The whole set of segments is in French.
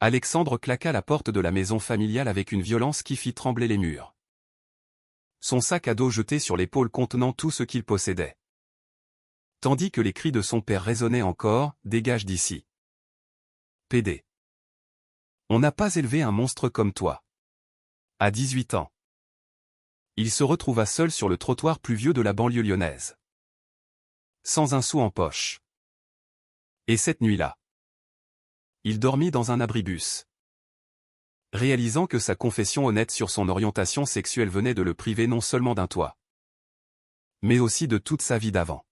Alexandre claqua la porte de la maison familiale avec une violence qui fit trembler les murs. Son sac à dos jeté sur l'épaule contenant tout ce qu'il possédait. Tandis que les cris de son père résonnaient encore, « Dégage d'ici. PD. On n'a pas élevé un monstre comme toi. » À 18 ans. Il se retrouva seul sur le trottoir pluvieux de la banlieue lyonnaise. Sans un sou en poche. Et cette nuit-là, il dormit dans un abribus. Réalisant que sa confession honnête sur son orientation sexuelle venait de le priver non seulement d'un toit, mais aussi de toute sa vie d'avant.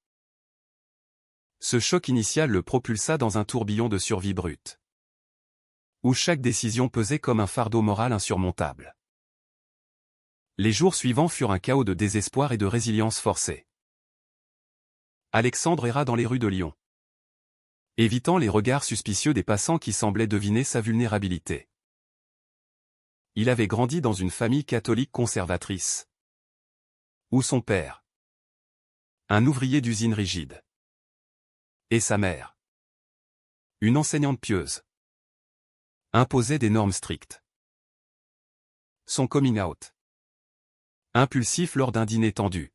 Ce choc initial le propulsa dans un tourbillon de survie brute, où chaque décision pesait comme un fardeau moral insurmontable. Les jours suivants furent un chaos de désespoir et de résilience forcée. Alexandre erra dans les rues de Lyon, évitant les regards suspicieux des passants qui semblaient deviner sa vulnérabilité. Il avait grandi dans une famille catholique conservatrice, où son père, un ouvrier d'usine rigide, et sa mère, une enseignante pieuse, imposaient des normes strictes. Son coming out, impulsif lors d'un dîner tendu,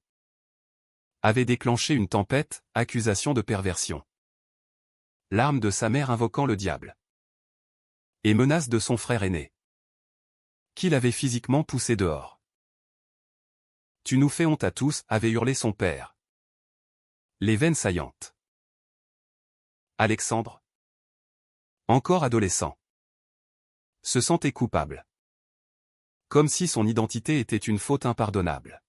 avait déclenché une tempête, accusation de perversion. Larmes de sa mère invoquant le diable. Et menaces de son frère aîné, qui l'avait physiquement poussé dehors. « Tu nous fais honte à tous » avait hurlé son père, les veines saillantes. Alexandre, encore adolescent, se sentait coupable. Comme si son identité était une faute impardonnable.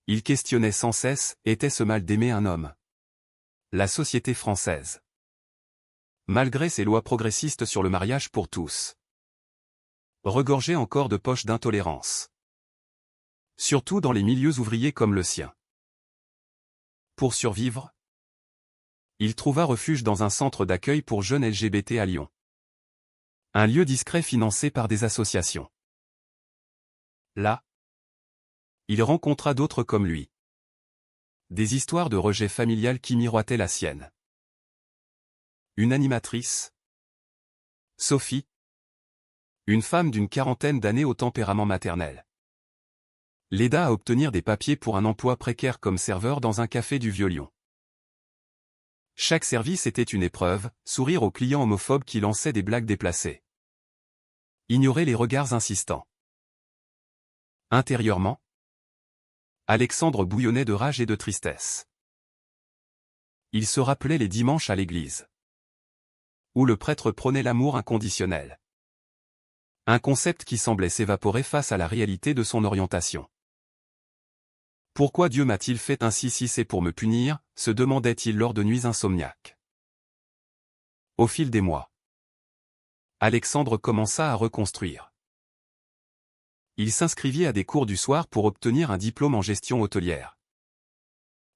Il questionnait sans cesse, était-ce mal d'aimer un homme? La société française, malgré ses lois progressistes sur le mariage pour tous, regorgeait encore de poches d'intolérance. Surtout dans les milieux ouvriers comme le sien. Pour survivre, il trouva refuge dans un centre d'accueil pour jeunes LGBT à Lyon. Un lieu discret financé par des associations. Là, il rencontra d'autres comme lui. Des histoires de rejet familial qui miroitaient la sienne. Une animatrice, Sophie, une femme d'une quarantaine d'années au tempérament maternel, l'aida à obtenir des papiers pour un emploi précaire comme serveur dans un café du Vieux-Lyon. Chaque service était une épreuve, sourire aux clients homophobes qui lançaient des blagues déplacées. Ignorer les regards insistants. Intérieurement, Alexandre bouillonnait de rage et de tristesse. Il se rappelait les dimanches à l'église, où le prêtre prônait l'amour inconditionnel. Un concept qui semblait s'évaporer face à la réalité de son orientation. Pourquoi Dieu m'a-t-il fait ainsi si c'est pour me punir, se demandait-il lors de nuits insomniaques. Au fil des mois, Alexandre commença à reconstruire. Il s'inscrivit à des cours du soir pour obtenir un diplôme en gestion hôtelière.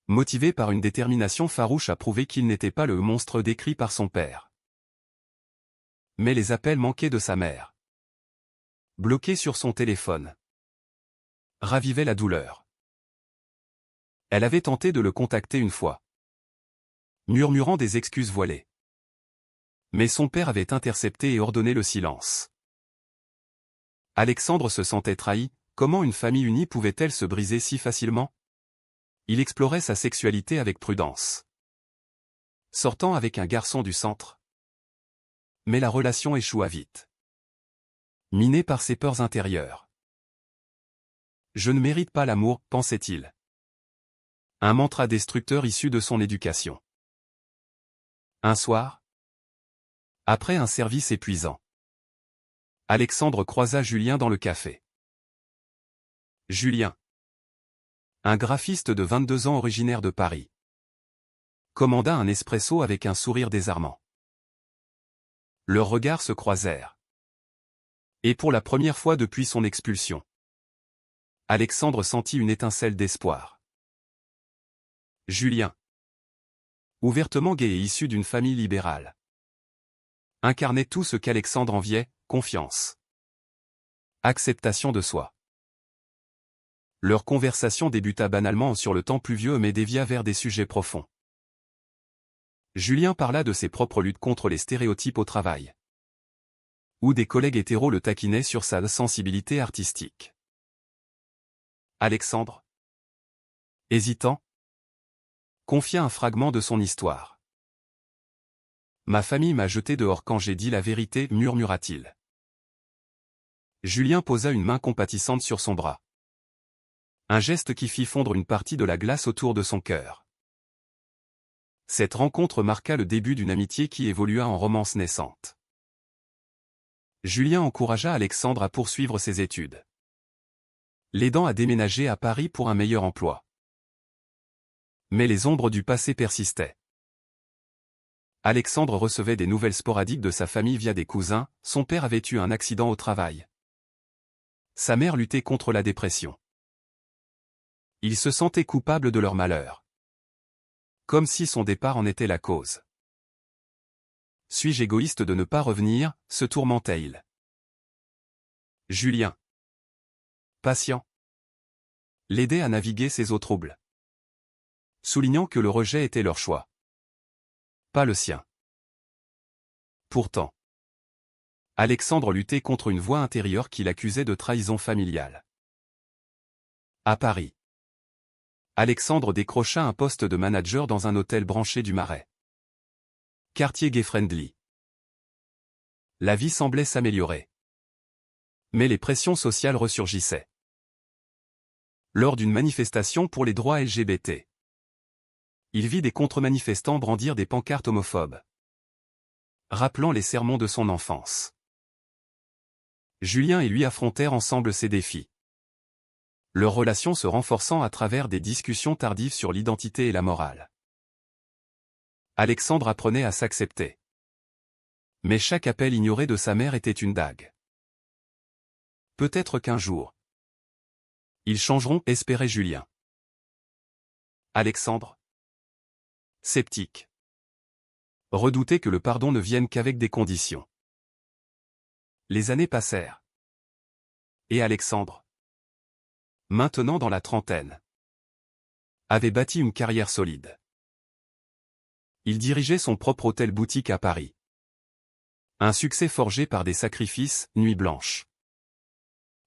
Motivé par une détermination farouche à prouver qu'il n'était pas le monstre décrit par son père. Mais les appels manqués de sa mère, bloqués sur son téléphone, ravivaient la douleur. Elle avait tenté de le contacter une fois, murmurant des excuses voilées. Mais son père avait intercepté et ordonné le silence. Alexandre se sentait trahi, comment une famille unie pouvait-elle se briser si facilement? Il explorait sa sexualité avec prudence, sortant avec un garçon du centre. Mais la relation échoua vite, minée par ses peurs intérieures. Je ne mérite pas l'amour, pensait-il. Un mantra destructeur issu de son éducation. Un soir, après un service épuisant, Alexandre croisa Julien dans le café. Julien, un graphiste de 22 ans originaire de Paris, commanda un espresso avec un sourire désarmant. Leurs regards se croisèrent. Et pour la première fois depuis son expulsion, Alexandre sentit une étincelle d'espoir. Julien, ouvertement gai et issu d'une famille libérale, incarnait tout ce qu'Alexandre enviait, confiance, acceptation de soi. Leur conversation débuta banalement sur le temps pluvieux mais dévia vers des sujets profonds. Julien parla de ses propres luttes contre les stéréotypes au travail. Ou des collègues hétéros le taquinaient sur sa sensibilité artistique. Alexandre, hésitant, confia un fragment de son histoire. Ma famille m'a jeté dehors quand j'ai dit la vérité, murmura-t-il. Julien posa une main compatissante sur son bras. Un geste qui fit fondre une partie de la glace autour de son cœur. Cette rencontre marqua le début d'une amitié qui évolua en romance naissante. Julien encouragea Alexandre à poursuivre ses études, l'aidant à déménager à Paris pour un meilleur emploi. Mais les ombres du passé persistaient. Alexandre recevait des nouvelles sporadiques de sa famille via des cousins, son père avait eu un accident au travail. Sa mère luttait contre la dépression. Il se sentait coupable de leur malheur. Comme si son départ en était la cause. Suis-je égoïste de ne pas revenir, se tourmentait-il. Julien, patient, l'aidait à naviguer ses eaux troubles, soulignant que le rejet était leur choix, pas le sien. Pourtant, Alexandre luttait contre une voix intérieure qui l'accusait de trahison familiale. À Paris, Alexandre décrocha un poste de manager dans un hôtel branché du Marais. Quartier gay-friendly. La vie semblait s'améliorer. Mais les pressions sociales ressurgissaient. Lors d'une manifestation pour les droits LGBT, il vit des contre-manifestants brandir des pancartes homophobes, rappelant les sermons de son enfance. Julien et lui affrontèrent ensemble ces défis, leur relation se renforçant à travers des discussions tardives sur l'identité et la morale. Alexandre apprenait à s'accepter. Mais chaque appel ignoré de sa mère était une dague. Peut-être qu'un jour, ils changeront, espérait Julien. Alexandre, sceptique, redoutait que le pardon ne vienne qu'avec des conditions. Les années passèrent. Et Alexandre, maintenant dans la trentaine, avait bâti une carrière solide. Il dirigeait son propre hôtel-boutique à Paris. Un succès forgé par des sacrifices, nuits blanches,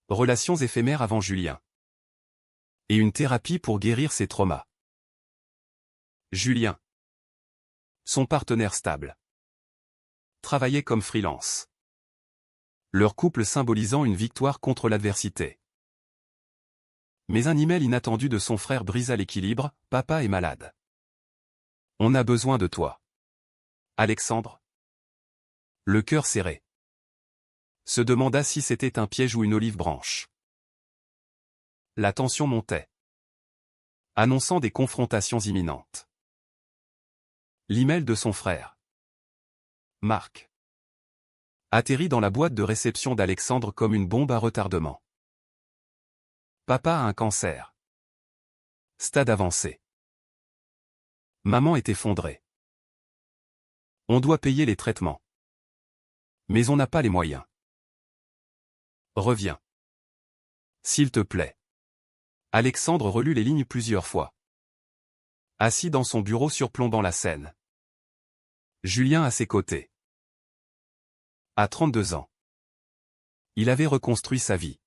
relations éphémères avant Julien, et une thérapie pour guérir ses traumas. Julien, son partenaire stable, travaillait comme freelance. Leur couple symbolisant une victoire contre l'adversité. Mais un email inattendu de son frère brisa l'équilibre, « Papa est malade. On a besoin de toi. » Alexandre, le cœur serré, se demanda si c'était un piège ou une olive branche. La tension montait, annonçant des confrontations imminentes. L'email de son frère, Marc, atterrit dans la boîte de réception d'Alexandre comme une bombe à retardement. Papa a un cancer. Stade avancé. Maman est effondrée. On doit payer les traitements. Mais on n'a pas les moyens. Reviens. S'il te plaît. Alexandre relut les lignes plusieurs fois. Assis dans son bureau surplombant la scène. Julien à ses côtés. À 32 ans. Il avait reconstruit sa vie.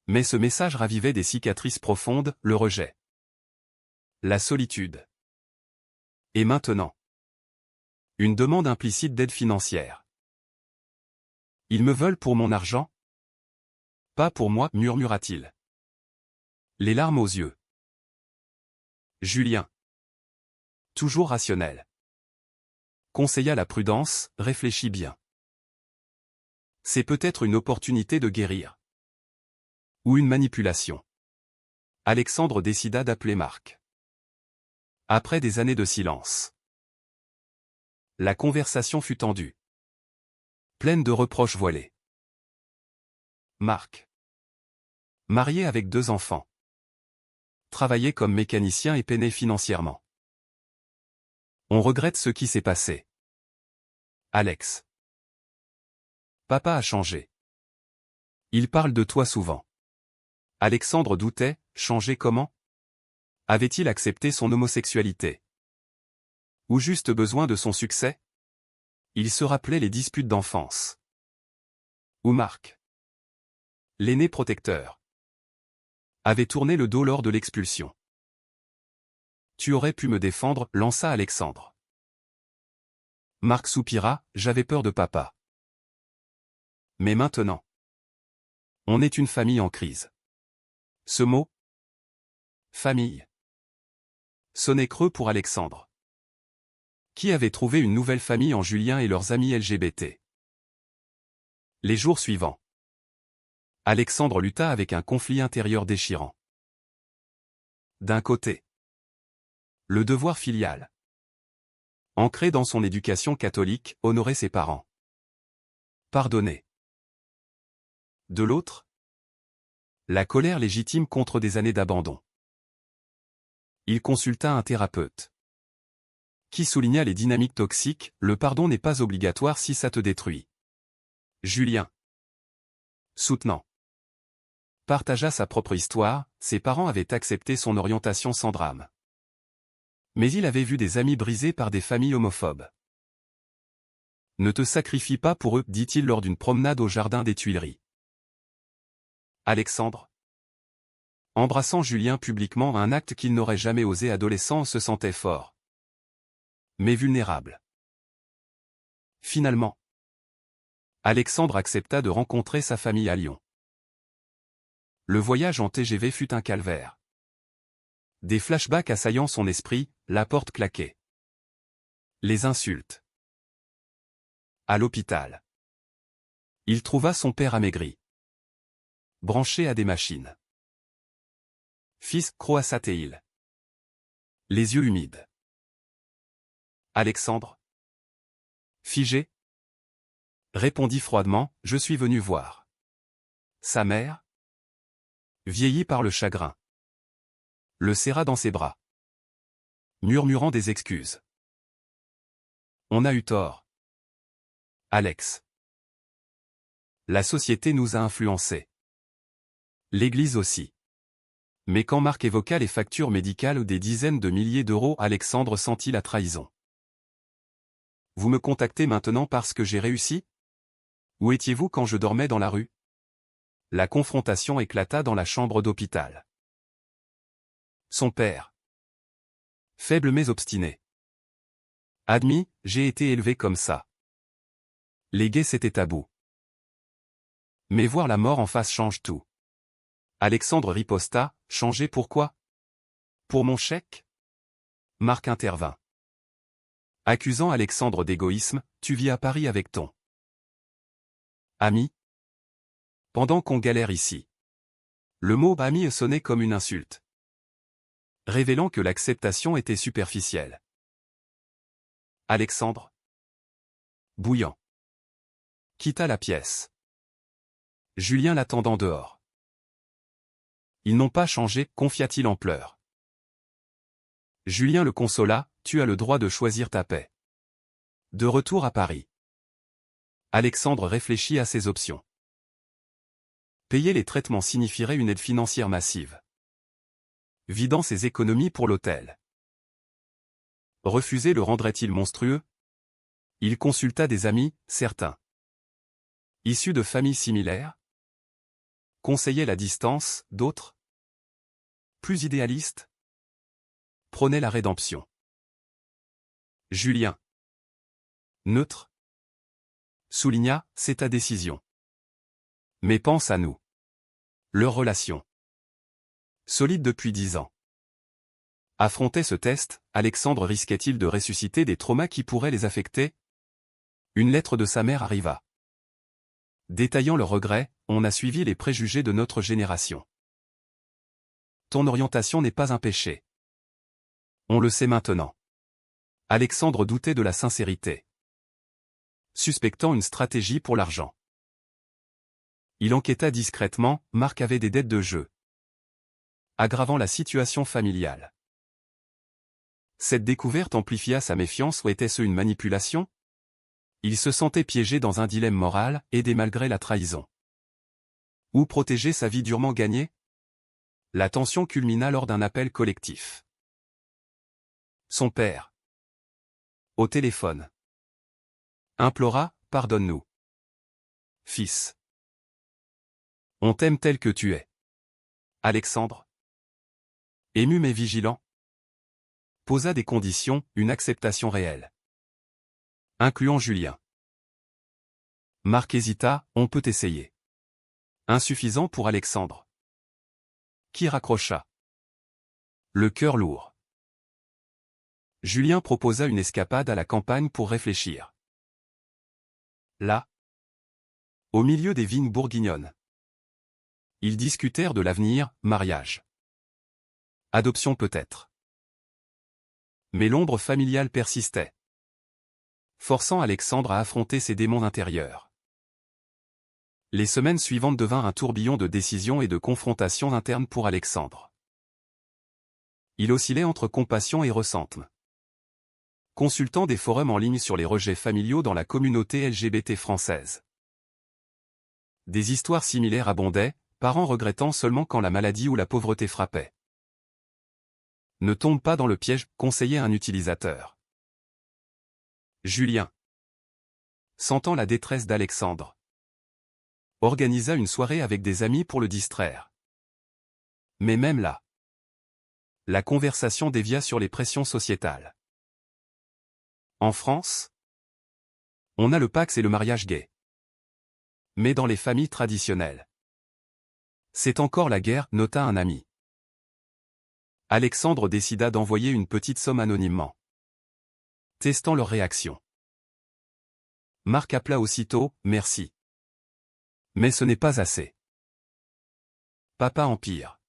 Mais ce message ravivait des cicatrices profondes, le rejet, la solitude. Et maintenant, une demande implicite d'aide financière. Ils me veulent pour mon argent? Pas pour moi, murmura-t-il. Les larmes aux yeux. Julien, toujours rationnel, conseilla la prudence, réfléchis bien. C'est peut-être une opportunité de guérir. Ou une manipulation. Alexandre décida d'appeler Marc. Après des années de silence. La conversation fut tendue. Pleine de reproches voilés. Marc, marié avec 2 enfants, travaillait comme mécanicien et peinait financièrement. On regrette ce qui s'est passé. Alex. Papa a changé. Il parle de toi souvent. Alexandre doutait, changer comment? Avait-il accepté son homosexualité? Ou juste besoin de son succès? Il se rappelait les disputes d'enfance. Ou Marc, l'aîné protecteur, avait tourné le dos lors de l'expulsion. Tu aurais pu me défendre, lança Alexandre. Marc soupira, j'avais peur de papa. Mais maintenant, on est une famille en crise. Ce mot, famille, sonnait creux pour Alexandre, qui avait trouvé une nouvelle famille en Julien et leurs amis LGBT. Les jours suivants, Alexandre lutta avec un conflit intérieur déchirant. D'un côté, le devoir filial, ancré dans son éducation catholique, honorer ses parents. Pardonner. De l'autre, la colère légitime contre des années d'abandon. Il consulta un thérapeute, qui souligna les dynamiques toxiques, le pardon n'est pas obligatoire si ça te détruit. Julien, soutenant, partagea sa propre histoire, ses parents avaient accepté son orientation sans drame. Mais il avait vu des amis brisés par des familles homophobes. Ne te sacrifie pas pour eux, dit-il lors d'une promenade au jardin des Tuileries. Alexandre, embrassant Julien publiquement, un acte qu'il n'aurait jamais osé adolescent, se sentait fort, mais vulnérable. Finalement, Alexandre accepta de rencontrer sa famille à Lyon. Le voyage en TGV fut un calvaire. Des flashbacks assaillant son esprit, la porte claquée. Les insultes. À l'hôpital, il trouva son père amaigri, branché à des machines. Fils, croassa-t-il, les yeux humides. Alexandre, figé, répondit froidement, je suis venu voir. Sa mère, vieillie par le chagrin, le serra dans ses bras, murmurant des excuses. On a eu tort. Alex. La société nous a influencés. L'Église aussi. Mais quand Marc évoqua les factures médicales ou des dizaines de milliers d'euros, Alexandre sentit la trahison. Vous me contactez maintenant parce que j'ai réussi? Où étiez-vous quand je dormais dans la rue? La confrontation éclata dans la chambre d'hôpital. Son père, faible mais obstiné. Admis, j'ai été élevé comme ça. Les gays c'était tabou. Mais voir la mort en face change tout. Alexandre riposta, changer pourquoi? Pour mon chèque? Marc intervint, accusant Alexandre d'égoïsme, tu vis à Paris avec ton ami? Pendant qu'on galère ici. Le mot ami sonnait comme une insulte, révélant que l'acceptation était superficielle. Alexandre, bouillant, quitta la pièce. Julien l'attendant dehors. Ils n'ont pas changé, confia-t-il en pleurs. Julien le consola, tu as le droit de choisir ta paix. De retour à Paris, Alexandre réfléchit à ses options. Payer les traitements signifierait une aide financière massive, vidant ses économies pour l'hôtel. Refuser le rendrait-il monstrueux? Il consulta des amis, certains, issus de familles similaires, conseillaient la distance, d'autres, plus idéalistes, prônaient la rédemption. Julien, neutre, souligna, c'est ta décision. Mais pense à nous. Leur relation, solide depuis 10 ans. Affronter ce test, Alexandre risquait-il de ressusciter des traumas qui pourraient les affecter? Une lettre de sa mère arriva. Détaillant le regret, on a suivi les préjugés de notre génération. Ton orientation n'est pas un péché. On le sait maintenant. Alexandre doutait de la sincérité, suspectant une stratégie pour l'argent. Il enquêta discrètement, Marc avait des dettes de jeu, aggravant la situation familiale. Cette découverte amplifia sa méfiance, ou était-ce une manipulation? Il se sentait piégé dans un dilemme moral, aider malgré la trahison. Ou protéger sa vie durement gagnée? La tension culmina lors d'un appel collectif. Son père, au téléphone, implora, pardonne-nous. Fils. On t'aime tel que tu es. Alexandre, ému mais vigilant, posa des conditions, une acceptation réelle. Incluant Julien. Marc hésita, on peut essayer. Insuffisant pour Alexandre. Qui raccrocha. Le cœur lourd. Julien proposa une escapade à la campagne pour réfléchir. Là, au milieu des vignes bourguignonnes, ils discutèrent de l'avenir, mariage. Adoption peut-être. Mais l'ombre familiale persistait, forçant Alexandre à affronter ses démons intérieurs. Les semaines suivantes devinrent un tourbillon de décisions et de confrontations internes pour Alexandre. Il oscillait entre compassion et ressentiment. Consultant des forums en ligne sur les rejets familiaux dans la communauté LGBT française. Des histoires similaires abondaient, parents regrettant seulement quand la maladie ou la pauvreté frappait. Ne tombe pas dans le piège, conseillait un utilisateur. Julien, sentant la détresse d'Alexandre, organisa une soirée avec des amis pour le distraire. Mais même là, la conversation dévia sur les pressions sociétales. En France, on a le Pacs et le mariage gay. Mais dans les familles traditionnelles, c'est encore la guerre, nota un ami. Alexandre décida d'envoyer une petite somme anonymement, testant leur réaction. Marc appela aussitôt, merci. Mais ce n'est pas assez. Papa empire.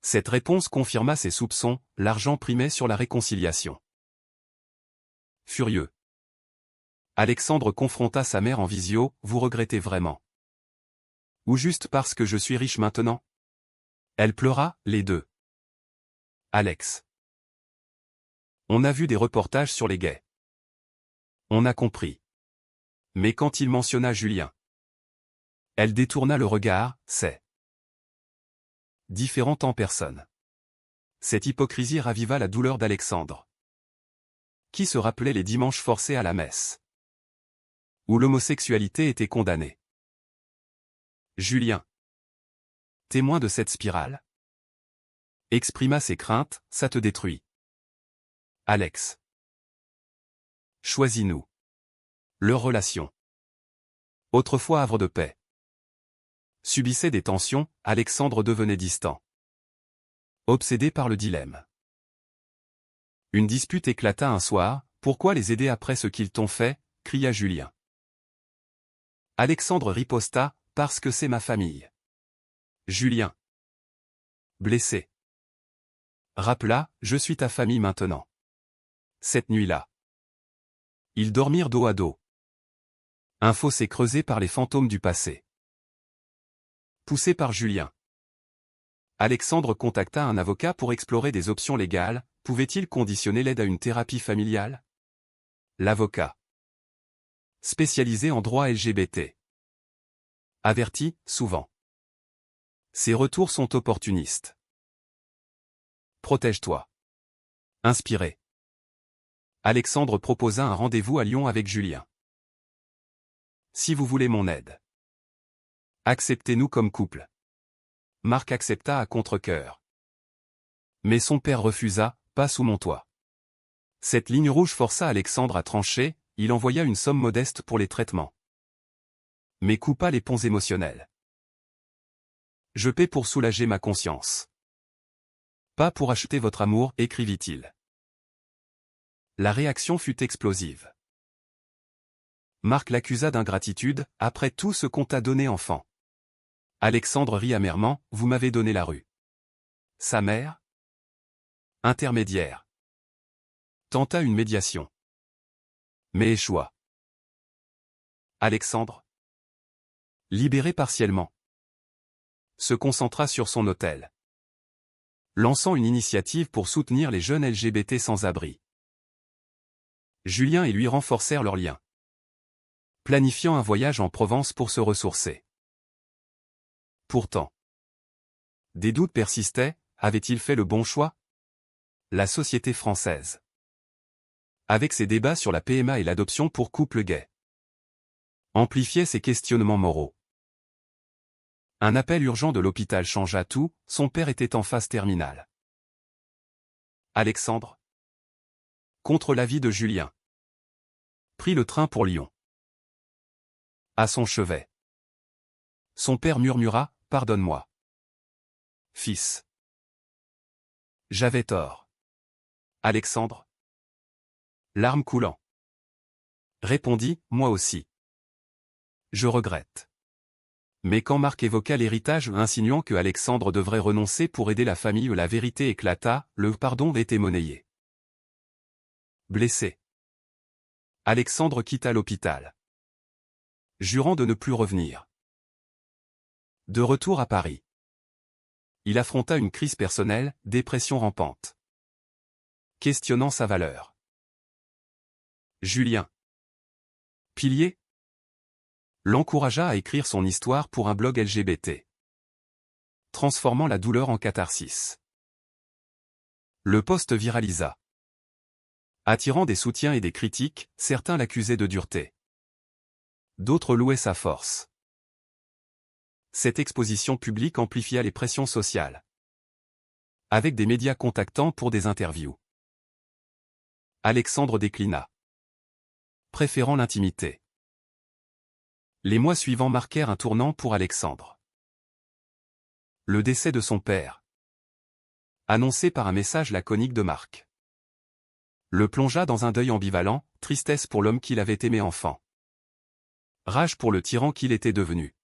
Cette réponse confirma ses soupçons, l'argent primait sur la réconciliation. Furieux, Alexandre confronta sa mère en visio, vous regrettez vraiment? Ou juste parce que je suis riche maintenant? Elle pleura, les deux. Alex. On a vu des reportages sur les gays. On a compris. Mais quand il mentionna Julien, elle détourna le regard, c'est différent en personne. Cette hypocrisie raviva la douleur d'Alexandre, qui se rappelait les dimanches forcés à la messe, où l'homosexualité était condamnée. Julien, témoin de cette spirale, exprima ses craintes, ça te détruit. Alex. Choisis-nous. Leur relation, autrefois havre de paix, subissait des tensions, Alexandre devenait distant, obsédé par le dilemme. Une dispute éclata un soir, pourquoi les aider après ce qu'ils t'ont fait, cria Julien. Alexandre riposta, parce que c'est ma famille. Julien, blessé, rappela, je suis ta famille maintenant. Cette nuit-là, ils dormirent dos à dos. Un fossé creusé par les fantômes du passé. Poussé par Julien, Alexandre contacta un avocat pour explorer des options légales, pouvait-il conditionner l'aide à une thérapie familiale? L'avocat, spécialisé en droit LGBT, avertit, souvent. Ces retours sont opportunistes. Protège-toi. Inspiré, Alexandre proposa un rendez-vous à Lyon avec Julien. Si vous voulez mon aide, acceptez-nous comme couple. Marc accepta à contre-cœur. Mais son père refusa, pas sous mon toit. Cette ligne rouge força Alexandre à trancher, il envoya une somme modeste pour les traitements. Mais coupa les ponts émotionnels. Je paie pour soulager ma conscience. Pas pour acheter votre amour, écrivit-il. La réaction fut explosive. Marc l'accusa d'ingratitude, après tout ce qu'on t'a donné enfant. Alexandre rit amèrement, vous m'avez donné la rue. Sa mère, intermédiaire, tenta une médiation, mais échoua. Alexandre, libéré partiellement, se concentra sur son hôtel, lançant une initiative pour soutenir les jeunes LGBT sans abri. Julien et lui renforcèrent leurs liens, planifiant un voyage en Provence pour se ressourcer. Pourtant, des doutes persistaient, avait-il fait le bon choix? La société française, avec ses débats sur la PMA et l'adoption pour couples gays, amplifiait ses questionnements moraux. Un appel urgent de l'hôpital changea tout, son père était en phase terminale. Alexandre, contre l'avis de Julien, prit le train pour Lyon. À son chevet, son père murmura « Pardonne-moi. Fils. J'avais tort. » Alexandre, larmes coulant, répondit « Moi aussi. Je regrette. » Mais quand Marc évoqua l'héritage insinuant que Alexandre devrait renoncer pour aider la famille, la vérité éclata, le pardon était monnayé. Blessé, Alexandre quitta l'hôpital, jurant de ne plus revenir. De retour à Paris, il affronta une crise personnelle, dépression rampante, questionnant sa valeur. Julien, pilier, l'encouragea à écrire son histoire pour un blog LGBT, transformant la douleur en catharsis. Le post viralisa. Attirant des soutiens et des critiques, certains l'accusaient de dureté. D'autres louaient sa force. Cette exposition publique amplifia les pressions sociales, avec des médias contactant pour des interviews. Alexandre déclina, préférant l'intimité. Les mois suivants marquèrent un tournant pour Alexandre. Le décès de son père, annoncé par un message laconique de Marc, le plongea dans un deuil ambivalent, tristesse pour l'homme qu'il avait aimé enfant, rage pour le tyran qu'il était devenu.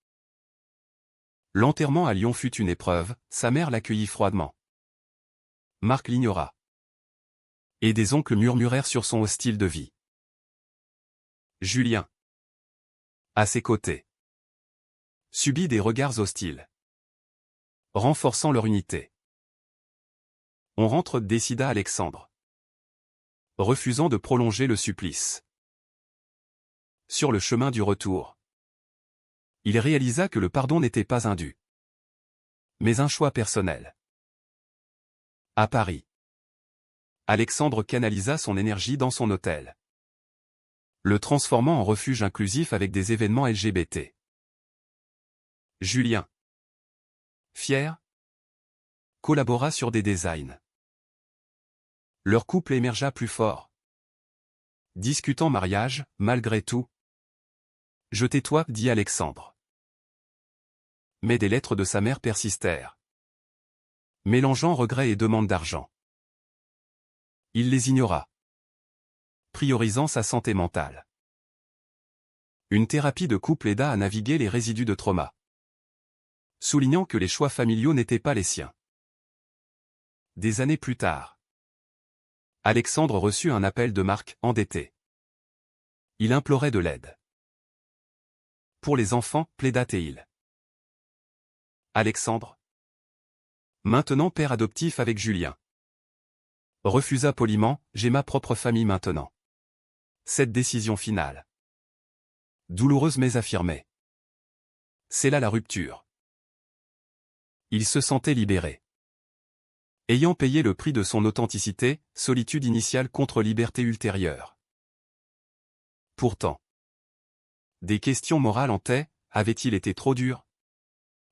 L'enterrement à Lyon fut une épreuve, sa mère l'accueillit froidement. Marc l'ignora. Et des oncles murmurèrent sur son style de vie. Julien, à ses côtés, subit des regards hostiles, renforçant leur unité. On rentre, décida Alexandre, refusant de prolonger le supplice. Sur le chemin du retour, il réalisa que le pardon n'était pas un dû, mais un choix personnel. À Paris, Alexandre canalisa son énergie dans son hôtel, le transformant en refuge inclusif avec des événements LGBT. Julien, fier, collabora sur des designs. Leur couple émergea plus fort, discutant mariage, malgré tout. « Je tais-toi, » dit Alexandre. Mais des lettres de sa mère persistèrent, mélangeant regret et demande d'argent. Il les ignora, priorisant sa santé mentale. Une thérapie de couple aida à naviguer les résidus de trauma, soulignant que les choix familiaux n'étaient pas les siens. Des années plus tard, Alexandre reçut un appel de Marc, endetté. Il implorait de l'aide. Pour les enfants, plaida-t-il. Alexandre, maintenant père adoptif avec Julien, refusa poliment, « J'ai ma propre famille maintenant. » Cette décision finale, douloureuse mais affirmée, c'est là la rupture. Il se sentait libéré. Ayant payé le prix de son authenticité, solitude initiale contre liberté ultérieure. Pourtant, des questions morales hantaient, avait-il été trop dur?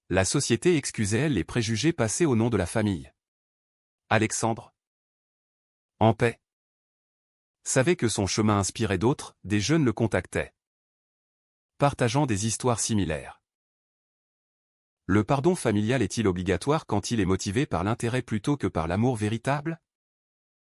La société excusait-elle les préjugés passés au nom de la famille? Alexandre, en paix, savait que son chemin inspirait d'autres, des jeunes le contactaient, partageant des histoires similaires. Le pardon familial est-il obligatoire quand il est motivé par l'intérêt plutôt que par l'amour véritable?